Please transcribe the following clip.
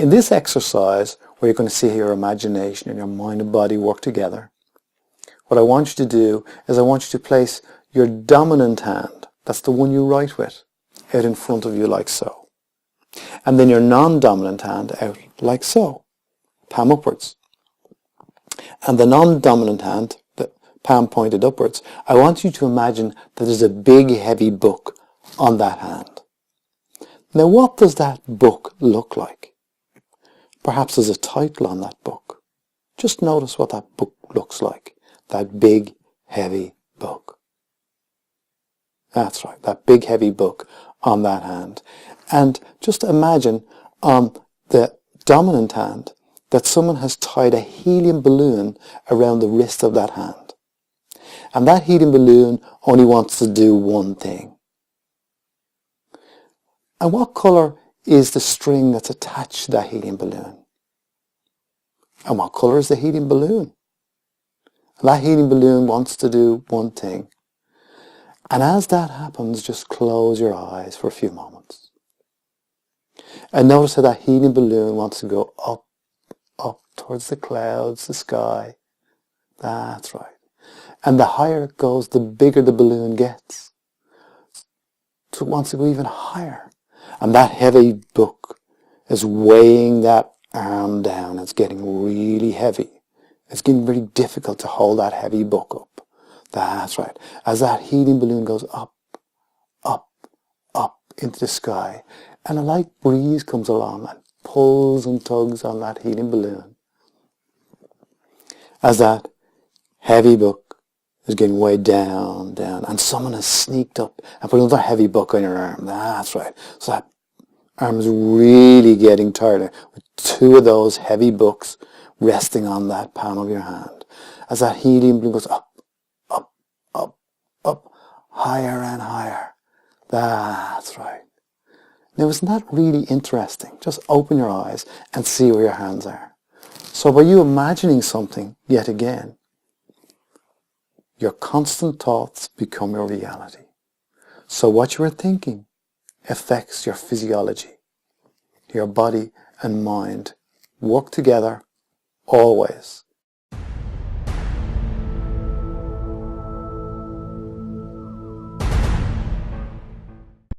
In this exercise, where you're going to see your imagination and your mind and body work together, what I want you to do is I want you to place your dominant hand, that's the one you write with, out in front of you like so. And then your non-dominant hand out like so, palm upwards. And the non-dominant hand, the palm pointed upwards, I want you to imagine that there's a big heavy book on that hand. Now what does that book look like? Perhaps there's a title on that book. Just notice what that book looks like. That big heavy book. That's right, that big heavy book on that hand. And just imagine on the dominant hand that someone has tied a helium balloon around the wrist of that hand. And that helium balloon only wants to do one thing. And what colour is the string that's attached to that helium balloon? And what colour is the helium balloon? And that helium balloon wants to do one thing. And as that happens, just close your eyes for a few moments. And notice how that helium balloon wants to go up, up towards the clouds, the sky. That's right. And the higher it goes, the bigger the balloon gets. So it wants to go even higher. And that heavy book is weighing that arm down. It's getting really heavy. It's getting very difficult to hold that heavy book up. That's right. As that helium balloon goes up, up, up into the sky, and a light breeze comes along and pulls and tugs on that helium balloon. As that heavy book is getting weighed down, down, and someone has sneaked up and put another heavy book on your arm. That's right. So that arm is really getting tired with two of those heavy books resting on that palm of your hand. As that helium balloon goes up, up, up, up, higher and higher. That's right. Now, isn't that really interesting? Just open your eyes and see where your hands are. So by you imagining something yet again, your constant thoughts become your reality. So what you are thinking affects your physiology. Your body and mind work together always.